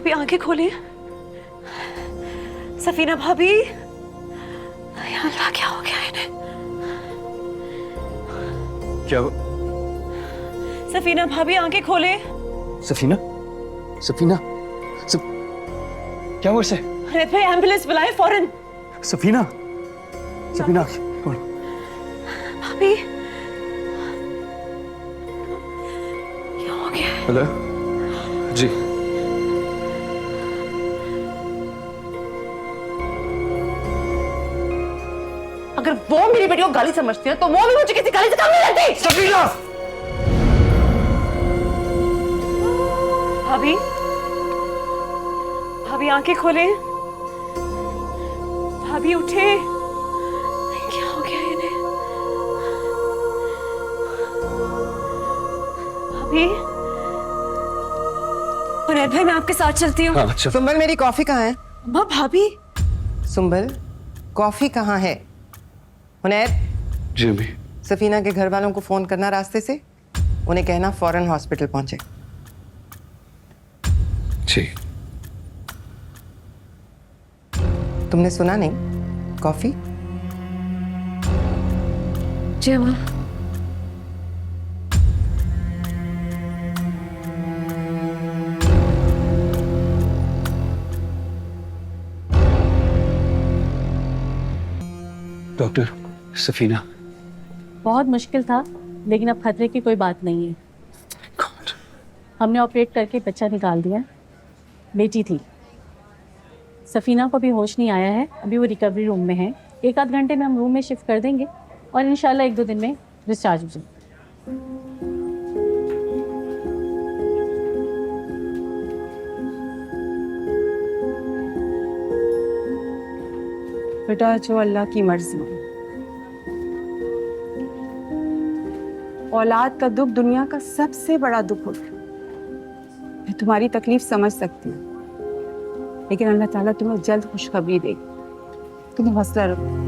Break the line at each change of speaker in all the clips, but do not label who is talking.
भाभी आंखें खोले। सफीना भाभी, या अल्लाह क्या हो गया इन्हें?
क्या?
सफीना भाभी आंखें खोले।
सफीना, सफीना, क्या हुआ इसे?
अनैत भाई एम्बुलेंस बुलाए फौरन।
सफीना, सफीना,
भाभी क्या हो गया?
हेलो जी।
अगर वो मेरी बेटी को गाली समझती है तो वो भी मुझे किसी गाली से काम नहीं लेती।
सफीना!
भाभी, भाभी आंखें खोले। भाभी उठे। क्या हो गया इन्हें? भाभी, उनैत भाई मैं आपके साथ चलती हूँ।
हाँ, अच्छा।
सुंबल, मेरी कॉफी कहाँ है?
अम्मा भाभी।
सुंबल, कॉफी कहाँ है? हुनैर,
जी अम्मी।
सफीना के घर वालों को फोन करना रास्ते से, उन्हें कहना फौरन हॉस्पिटल पहुंचे।
जी।
तुमने सुना नहीं? कॉफी?
जी अम्मा।
डॉक्टर, सफीना।
बहुत मुश्किल था, लेकिन अब खतरे की कोई बात नहीं है।
God.
हमने ऑपरेट करके बच्चा निकाल दिया। बेटी थी। सफीना को भी होश नहीं आया है, अभी वो रिकवरी रूम में है। 1 आध घंटे में हम रूम में शिफ्ट कर देंगे और इंशाल्लाह 1-2 दिन में डिस्चार्ज हो जाएगी।
बेटा, जो अल्लाह की मर्जी है। औलाद का दुख दुनिया का सबसे बड़ा दुख होता है। मैं तुम्हारी तकलीफ समझ सकती हूँ, लेकिन अल्लाह ताला तुम्हें जल्द खुशखबरी देगी। तुम हौसला रखो।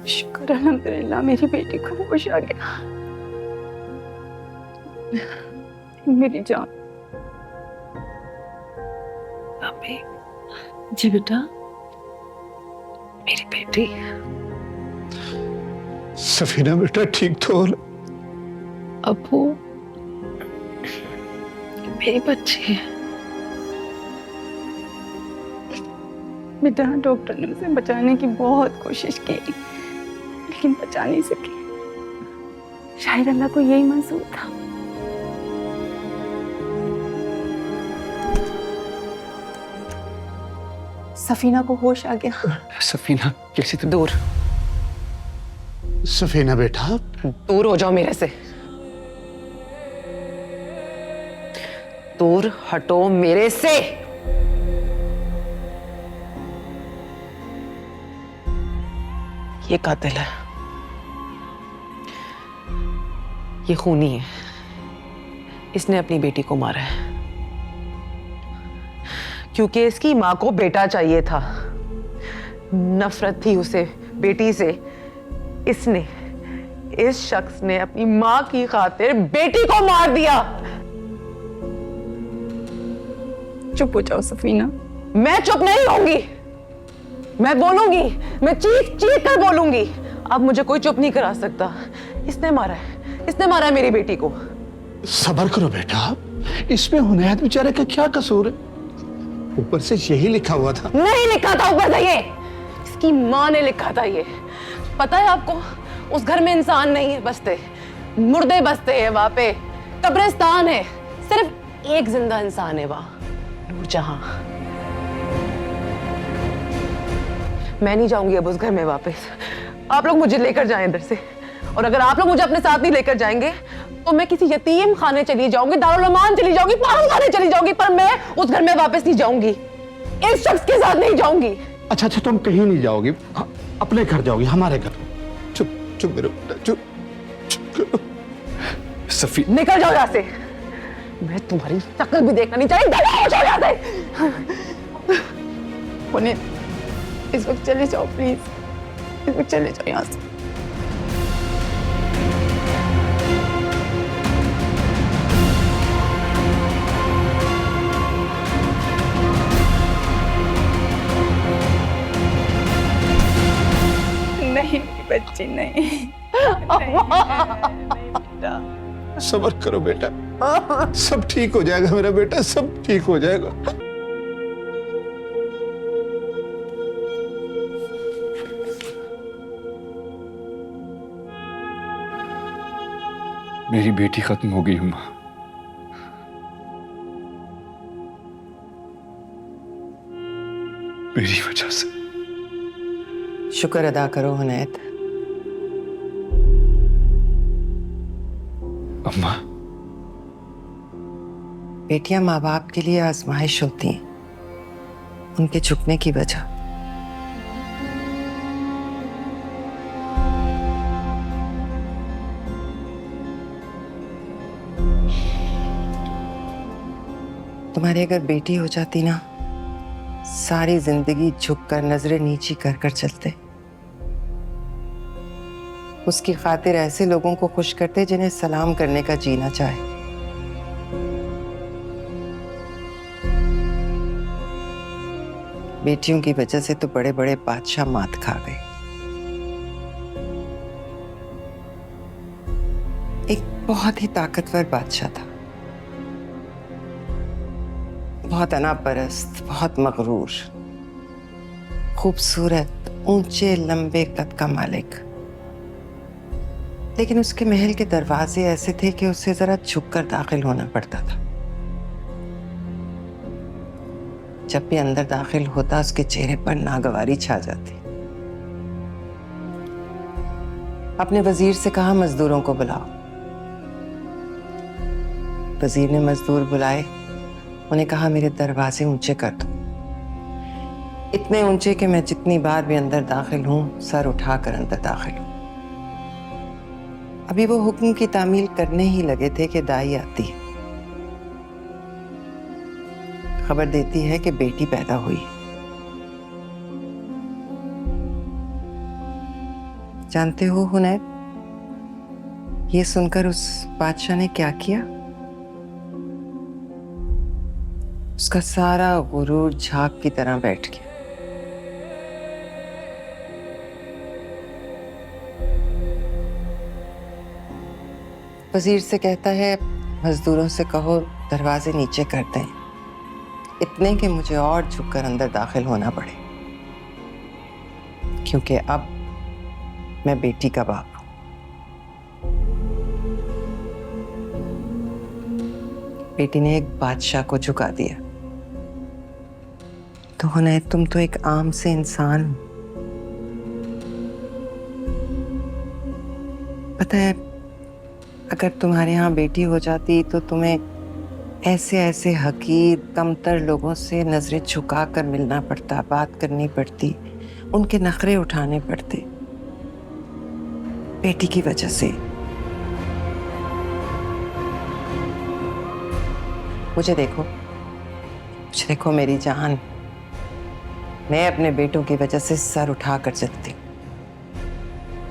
शुक्र अल्हम्दुलिल्लाह, मेरी बेटी को होश आ गया। मेरी जान।
भाभी। जी बेटा, मेरी बेटी।
सफीना बेटा ठीक तो हो?
अबू, मेरी बच्ची है।
बेटा, डॉक्टर ने उसे बचाने की बहुत कोशिश की, लेकिन बचा नहीं सके। शायद अल्लाह को यही मंजूर था। सफीना को होश आ गया।
सफीना कैसी तुम?
दूर
सफीना बेटा,
दूर हो जाओ मेरे से। दूर हटो मेरे से। ये कातिल है, ये खूनी है। इसने अपनी बेटी को मारा है क्योंकि इसकी मां को बेटा चाहिए था। नफरत थी उसे बेटी से। इसने, इस शख्स ने अपनी मां की खातिर बेटी को मार दिया।
चुप हो जाओ सफीना।
मैं चुप नहीं होंगी, मैं बोलूंगी, मैं चीख चीख कर बोलूंगी। अब मुझे कोई चुप नहीं करा सकता। इसने मारा है, इसने मारा है मेरी बेटी को।
सब्र करो बेटा, इसमें हुनैर बेचारे का क्या कसूर है? ऊपर से यही लिखा हुआ था।
नहीं लिखा था ऊपर से, ये इसकी माँ ने लिखा था। ये पता है आपको, उस घर में इंसान नहीं है बसते, मुर्दे बसते हैं वहां पे। कब्रिस्तान है, सिर्फ एक जिंदा इंसान है वहां, नूरजहां। मैं नहीं जाऊंगी अब उस घर में वापस। आप लोग मुझे लेकर जाएं इधर से, और अगर आप लोग मुझे अपने साथ नहीं लेकर जाएंगे तो मैं किसी यतीम खाने चली जाऊंगी, दारुल अमान चली जाऊंगी, पागल खाने चली जाऊंगी, पर मैं उस घर में वापस नहीं जाऊंगी। इस शख्स के साथ नहीं जाऊंगी।
अच्छा अच्छा, तुम कहीं नहीं जाओगी, हाँ, अपने घर जाओगी, हमारे घर। चुप चुप मेरे बेटा, चुप चुप करो।
सफी
निकल जाओ यहाँ से, मैं तुम्हारी शक्ल भी देखना नहीं चाहिए। निकल जाओ यहाँ से।
पुनीत इस वक्त चले जाओ प्लीज, इस वक्त चले जाओ यहाँ से। नहीं मेरी बच्ची नहीं,
सब्र करो बेटा, सब ठीक हो जाएगा मेरा बेटा, सब ठीक हो जाएगा।
मेरी बेटी खत्म हो गई अम्मा। मेरी वजह से।
शुक्र अदा करो हुनैत।
अम्मा,
बेटियां माँ बाप के लिए आजमाइश होती हैं, उनके झुकने की वजह। तुम्हारी अगर बेटी हो जाती ना, सारी जिंदगी झुककर नजरें नीची कर कर चलते। उसकी खातिर ऐसे लोगों को खुश करते जिन्हें सलाम करने का जीना चाहे। बेटियों की वजह से तो बड़े बड़े बादशाह मात खा गए। एक बहुत ही ताकतवर बादशाह था, बहुत अनापरस्त, बहुत मगरूर, खूबसूरत, ऊंचे लंबे कद का मालिक। लेकिन उसके महल के दरवाजे ऐसे थे कि उसे जरा झुककर दाखिल होना पड़ता था। जब भी अंदर दाखिल होता, उसके चेहरे पर नागवारी छा जाती। अपने वजीर से कहा मजदूरों को बुलाओ। वजीर ने मजदूर बुलाए, उन्हें कहा मेरे दरवाजे ऊंचे कर दो, इतने ऊंचे कि मैं जितनी बार भी अंदर दाखिल हूं सर उठाकर अंदर दाखिल हूं। अभी वो हुक्म की तामील करने ही लगे थे कि दाई आती है, खबर देती है कि बेटी पैदा हुई। जानते हो हुनैर, ये सुनकर उस बादशाह ने क्या किया? उसका सारा गुरूर झाग की तरह बैठ गया। वजीर से कहता है मजदूरों से कहो दरवाजे नीचे कर दें, इतने कि मुझे और झुककर अंदर दाखिल होना पड़े, क्योंकि अब मैं बेटी का बाप हूं। बेटी ने एक बादशाह को झुका दिया। तो हुनैर, तुम तो एक आम से इंसान हो। पता है, अगर तुम्हारे यहाँ बेटी हो जाती तो तुम्हें ऐसे ऐसे हकीर कमतर लोगों से नजरें झुका कर मिलना पड़ता, बात करनी पड़ती, उनके नखरे उठाने पड़ते, बेटी की वजह से। मुझे देखो मेरी जान, मैं अपने बेटों की वजह से सर उठाकर चलती हूँ।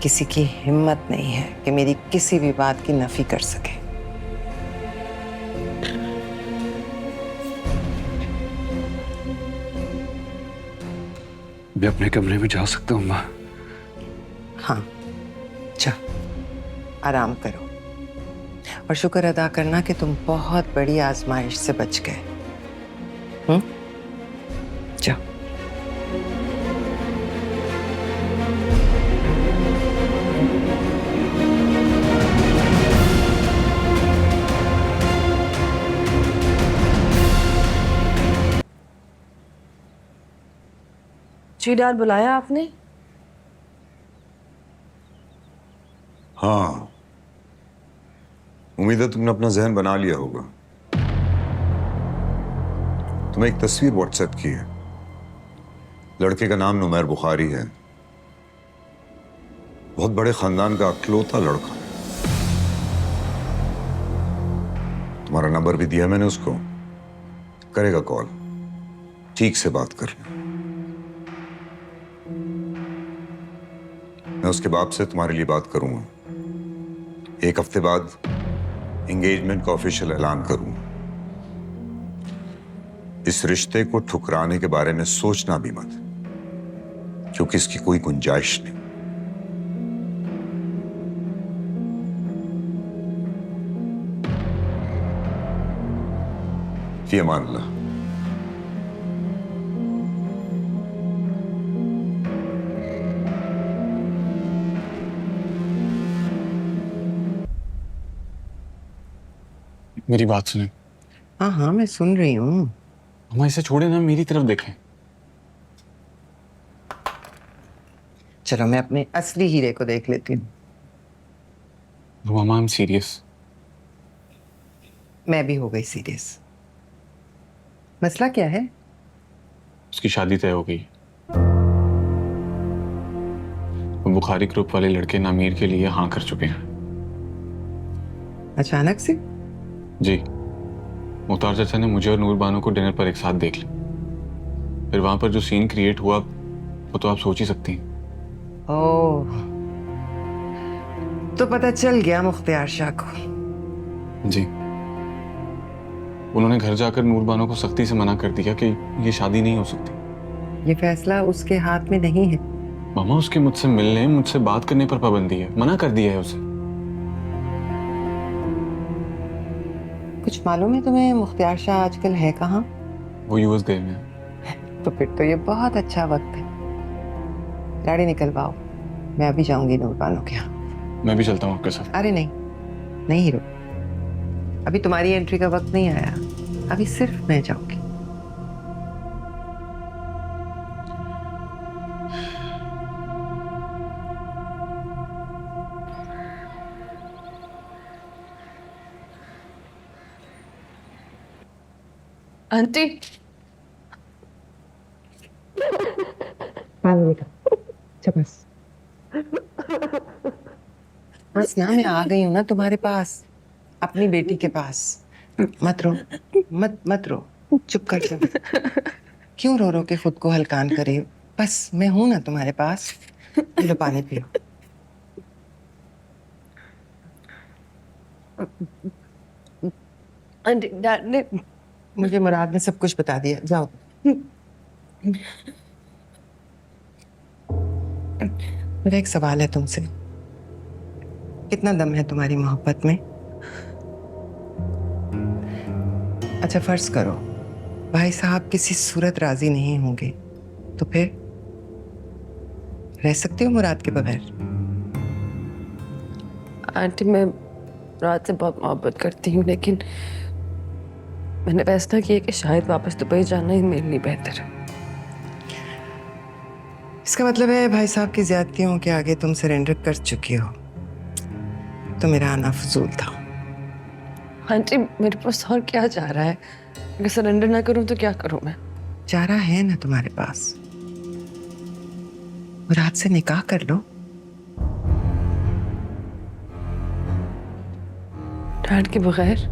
किसी की हिम्मत नहीं है कि मेरी किसी भी बात की नफी कर सके।
मैं अपने कमरे में जा सकता हूँ माँ?
हाँ, जा, आराम करो और शुक्र अदा करना कि तुम बहुत बड़ी आजमाइश से बच गए। जाओ।
जी डैड, बुलाया आपने?
हाँ, उम्मीद है तुमने अपना जहन बना लिया होगा। तुम्हें एक तस्वीर व्हाट्सएप की है। लड़के का नाम नुमैर बुखारी है। बहुत बड़े खानदान का अकलौता लड़का। तुम्हारा नंबर भी दिया मैंने उसको। करेगा कॉल, ठीक से बात कर ले। मैं उसके बाप से तुम्हारे लिए बात करूंगा। 1 हफ्ते बाद एंगेजमेंट का ऑफिशियल ऐलान करूंगा। इस रिश्ते को ठुकराने के बारे में सोचना भी मत, क्योंकि इसकी कोई गुंजाइश नहीं। फी अमान अल्लाह।
मेरी बात सुने।
हाँ हाँ, मैं सुन रही हूँ।
अम्मा इसे छोड़े ना, मेरी तरफ देखें।
चलो मैं अपने असली हीरे को देख लेती हूँ।
अम्मा, आई एम सीरियस।
मैं भी हो गई सीरियस। मसला क्या है?
उसकी शादी तय हो गई। वो बुखारी ग्रुप वाले लड़के नामीर के लिए हाँ कर चुके हैं।
अचानक से?
जी, मुख्तार चाचा ने मुझे और नूर बानो को डिनर पर एक साथ देख लिया। फिर वहां पर जो सीन क्रिएट हुआ वो तो आप सोच ही सकती हैं।
ओह, तो पता चल गया मुख्तियार शाह को।
जी, उन्होंने घर जाकर नूर बानो को सख्ती से मना कर दिया कि ये शादी नहीं हो सकती।
ये फैसला उसके हाथ में नहीं है।
मामा, उसके मुझसे मिलने, मुझसे बात करने पर पाबंदी है। मना कर दिया है उसे।
कुछ मालूम है तुम्हें मुख्तियार शाह आजकल है कहाँ?
वो यूएस गए में।
तो फिर तो ये बहुत अच्छा वक्त है। गाड़ी निकलवाओ, मैं अभी जाऊंगी नूर बानो के यहाँ।
मैं भी चलता हूँ आपके साथ।
अरे नहीं नहीं हीरो, अभी तुम्हारी एंट्री का वक्त नहीं आया। अभी सिर्फ मैं जाऊंगी।
आंटी,
बस बस ना, मैं आ गई हूँ ना तुम्हारे पास, अपनी बेटी के पास। मत रो, मत रो, चुप कर जा। क्यों रो रो के खुद को हलकान करे हो? बस मैं हूं ना तुम्हारे पास। लो पानी पियो।
आंटी, डैड ने
मुझे मुराद ने सब कुछ बता दिया। जाओ। मेरा एक सवाल है तुमसे। कितना दम है तुम्हारी मोहब्बत में? अच्छा फर्ज करो भाई साहब किसी सूरत राजी नहीं होंगे, तो फिर रह सकते हो मुराद के बगैर?
आंटी, मैं रात से बहुत मोहब्बत करती हूँ, लेकिन मैंने फैसला किया कि शायद वापस दुबई जाना ही मेरे लिए बेहतर है।
इसका मतलब है भाई साहब की ज्यादतियों के आगे तुम सरेंडर कर चुकी हो। तो मेरा आना फजूल था।
आंटी, मेरे पास और क्या जा रहा है? अगर सरेंडर ना करूं तो क्या करूं मैं?
चारा है ना तुम्हारे पास, मुराद से निकाह कर लो।
डैड के बगैर?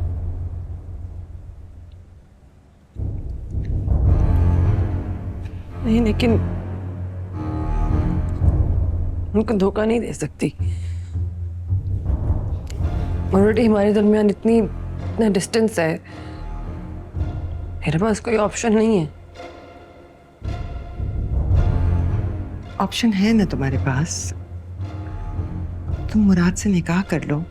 नहीं, लेकिन उनको धोखा नहीं दे सकती। ऑलरेडी हमारे दरमियान इतना डिस्टेंस है। मेरे पास कोई ऑप्शन नहीं है।
ऑप्शन है ना तुम्हारे पास, तुम मुराद से निकाह कर लो।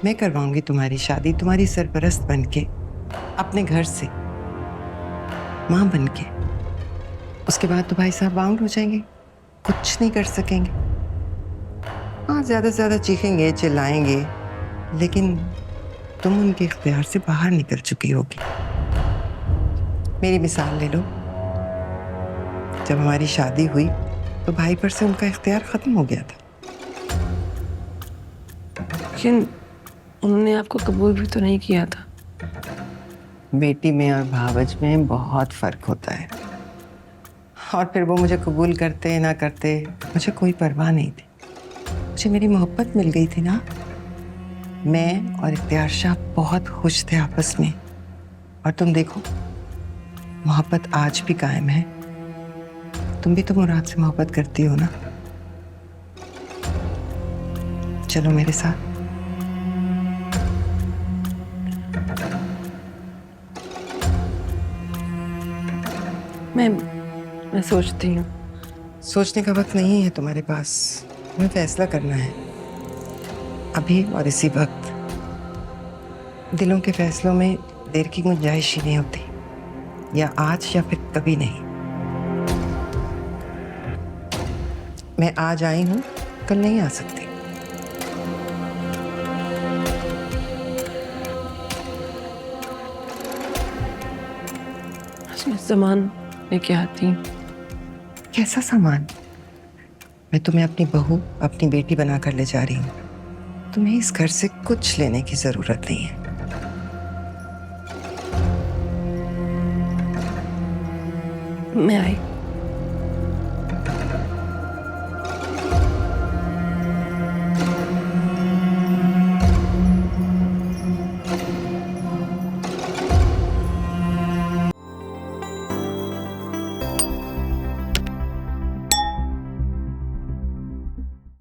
मैं करवाऊंगी तुम्हारी शादी, तुम्हारी सरपरस्त बनके, अपने घर से माँ बनके। उसके बाद तो भाई साहब बाउंड हो जाएंगे, कुछ नहीं कर सकेंगे। हाँ, ज्यादा से ज्यादा चीखेंगे, चिल्लाएंगे, लेकिन तुम उनके इख्तियार से बाहर निकल चुकी होगी। मेरी मिसाल ले लो, जब हमारी शादी हुई तो भाई पर से उनका इख्तियार खत्म हो गया था।
लेकिन उन्होंने आपको कबूल भी तो नहीं किया था।
बेटी में और भावज में बहुत फर्क होता है। और फिर वो मुझे कबूल करते ना करते मुझे कोई परवाह नहीं थी। मुझे मेरी मोहब्बत मिल गई थी ना। मैं और इख्तियार शाह बहुत खुश थे आपस में। और तुम देखो, मोहब्बत आज भी कायम है। तुम भी तो मुराद से मोहब्बत करती हो ना। चलो मेरे साथ।
मैं सोचती हूँ।
सोचने का वक्त नहीं है तुम्हारे पास। तुम्हें फैसला करना है अभी और इसी वक्त। दिलों के फैसलों में देर की गुंजाइश ही नहीं होती, या आज या फिर कभी नहीं। मैं आज आई हूं, कल नहीं आ सकती।
उसमें सामान लेके आती हूँ।
कैसा सामान? मैं तुम्हें अपनी बहू, अपनी बेटी बनाकर ले जा रही हूँ। तुम्हें इस घर से कुछ लेने की जरूरत नहीं है।
मैं आई।